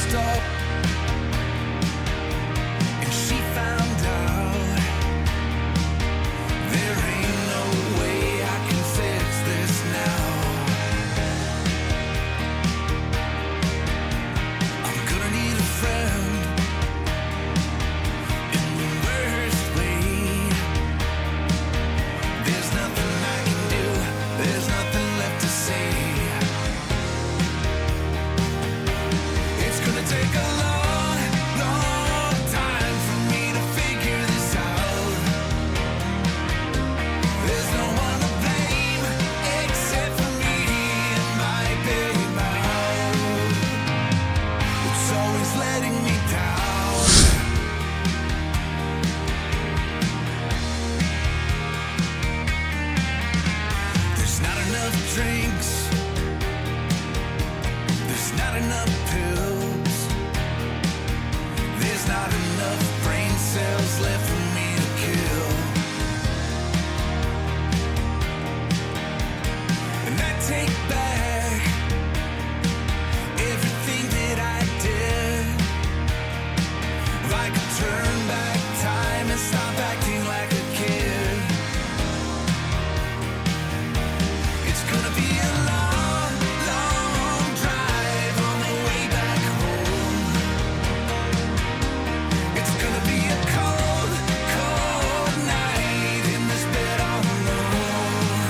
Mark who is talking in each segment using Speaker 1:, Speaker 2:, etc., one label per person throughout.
Speaker 1: stop. And she found out there ain't no way I can fix this now. I'm gonna need a friend in the worst way. There's nothing I can do, there's nothing left to say. It's gonna take a long, long time for me to figure this out. There's no one to blame except for me and my big mouth. It's always letting me down. There's not enough drinks, there's not enough pills, there's not enough brain cells left for me to kill. And I take back everything that I did. If I could turn back time and stop acting like a kid. It's gonna be a long, long drive on the way back home. It's gonna be a cold, cold night in this bed all alone.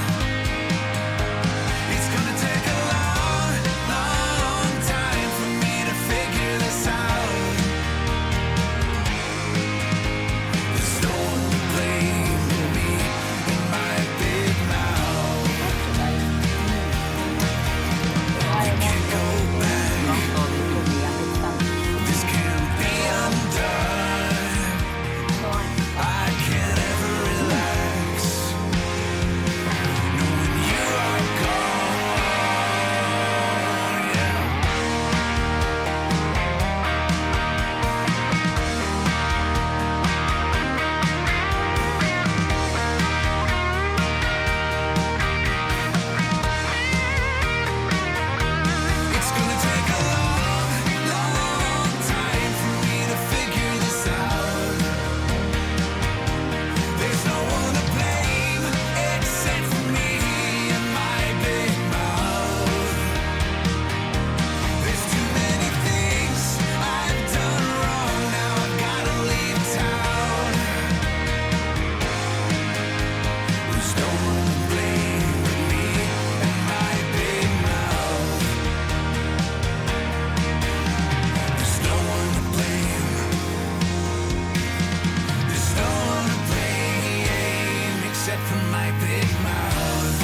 Speaker 1: It's gonna take a long, long time for me to figure this out. There's no one to blame but me and my big mouth. We can't go back, this can't be undone. I can't ever relax knowing you are gone. Yeah. It's gonna take a long, long time for me to figure this out. There's no one to blame except for me and my big mouth. There's too many things I've done wrong, now I've gotta leave town. There's no one to blame but me and my big mouth. There's no one to blame. There's no one to blame except for my big mouth.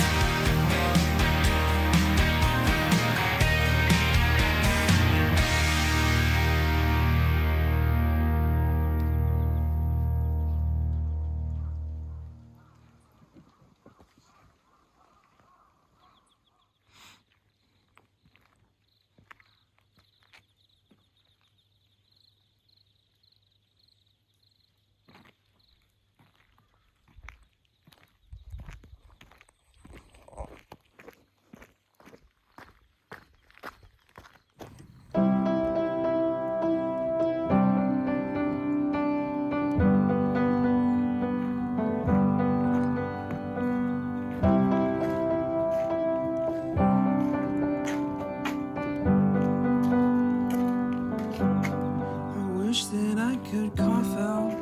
Speaker 1: I wish that I could cough out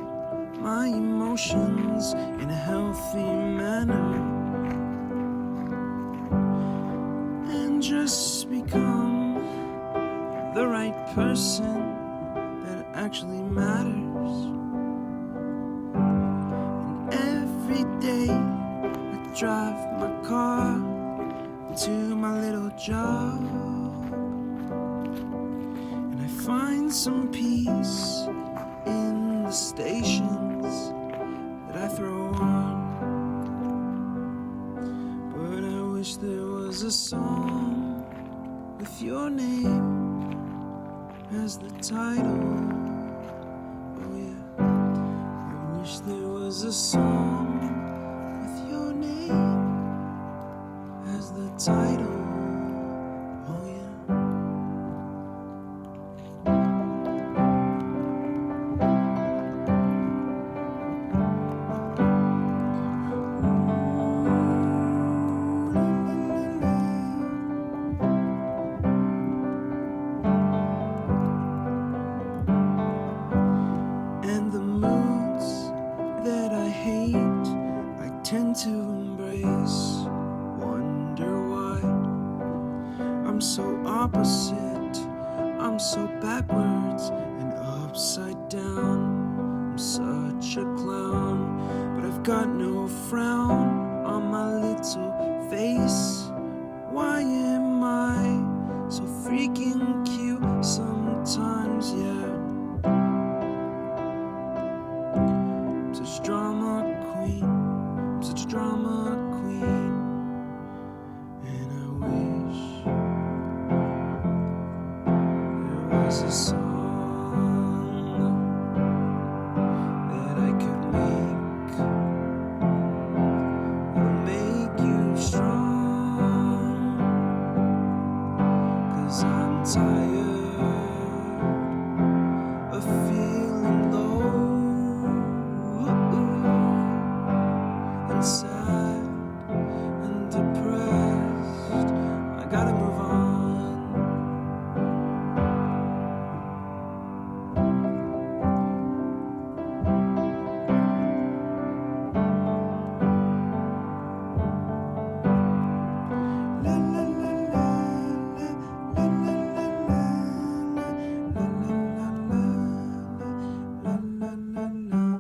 Speaker 1: my emotions in a healthy manner and just become the right person that actually matters. And every day I drive my car to my little job, and I find some peace in the stations that I throw on. But I wish there was a song with your name as the title. Oh yeah, I wish there was a song with your name as the title. Oh yeah. I'm so backwards and upside down. I'm such a clown, but I've got no frown on my little face. Why am I so freaking cute sometimes, yeah? I'm such a drama queen, I'm such a drama queen. And I wish there was a song that I could make that'll make you strong. 'Cause I'm tired of feeling low and sad and depressed. I gotta move on. La, la, la, la, la, la, la, la, la, la, la, la, la.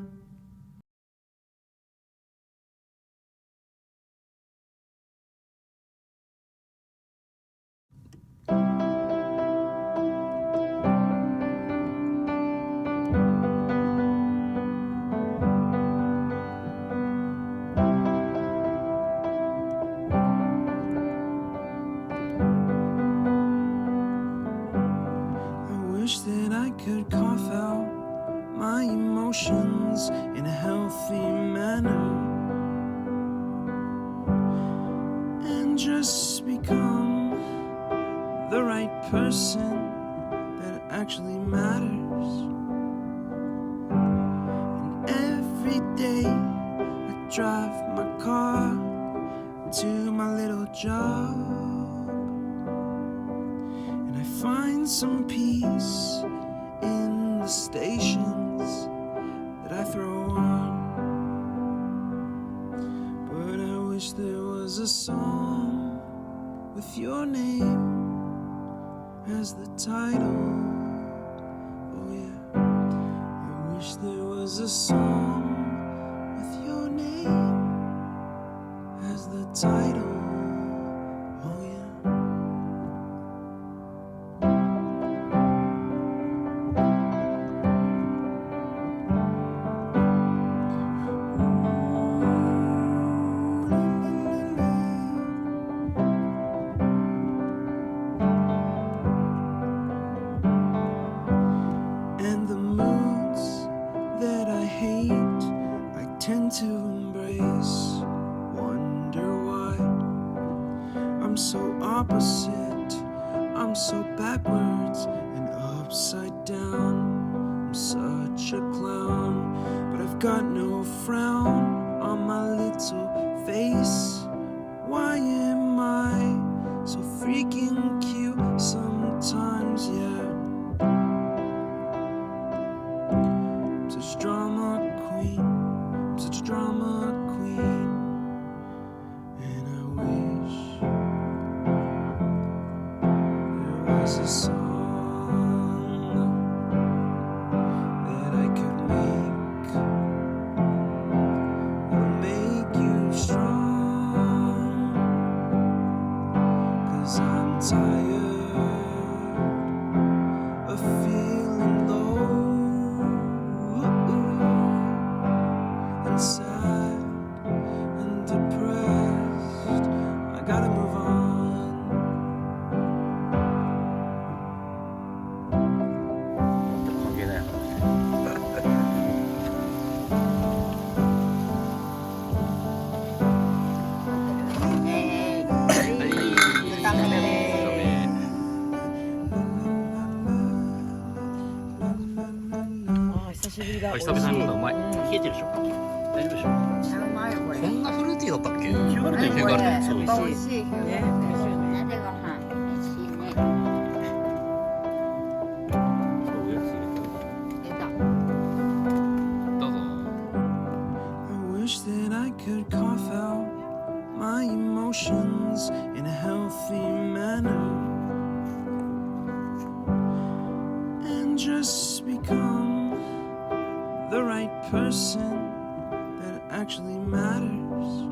Speaker 1: I wish that I could cough out my emotions in a healthy manner and just become the right person that actually matters. And every day I drive my car to my little job, and I find some peace in the stations that I throw on. But I wish there was a song with your name as the title. Oh yeah, I wish there was a song with your name as the title. Oh yeah. And the moods that I hate, I tend to embrace. Wonder why I'm so opposite, I'm so backwards and upside down. I'm such a clown, but I've got no frown on my little face. Why am I so freaking cute sometimes, yeah? I'm such a drama queen, I'm such a drama queen. And I wish there was a song that I could make that'll make you strong. 'Cause I'm tired of feeling low and sad and depressed. I gotta move on.
Speaker 2: あ、久々に飲んだ。うまい。冷えてるでしょ。大丈夫でしょ。こんなフルーティーだったっけ？ヒューガルテン。ヒューガルテン。そうです。
Speaker 3: 美味しいね。美味しいね。でご飯美味しいね。
Speaker 2: そうおやつ入れた。
Speaker 3: 出た。
Speaker 2: どうぞ。
Speaker 1: I wish that I could cough out my emotions in a healthy manner just become the right person that actually matters.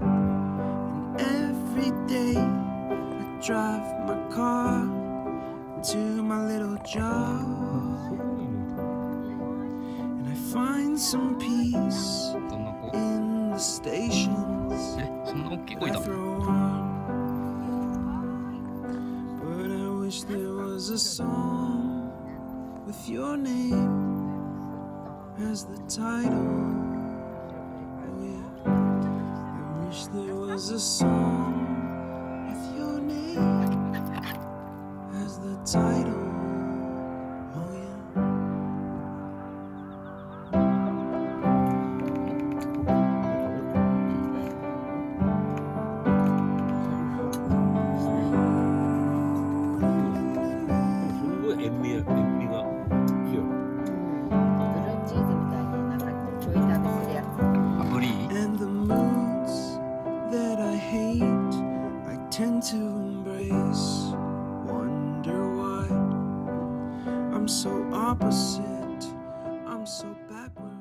Speaker 1: And every day I drive my car to my little job, and I find some peace
Speaker 2: どんな子
Speaker 1: in the stations
Speaker 2: そんな大きい子い
Speaker 1: I
Speaker 2: た
Speaker 1: throw on. But I wish there was a song with your name as the title. Oh yeah, I wish there was a song with your name as the title. Oh yeah.
Speaker 4: すごい塩味が強い。
Speaker 3: ブルーチーズみたいになんかちょい食べするやつ。
Speaker 2: あブリー
Speaker 1: And the moods that I hate, I tend to embrace. Wonder why I'm so opposite, I'm so backwards.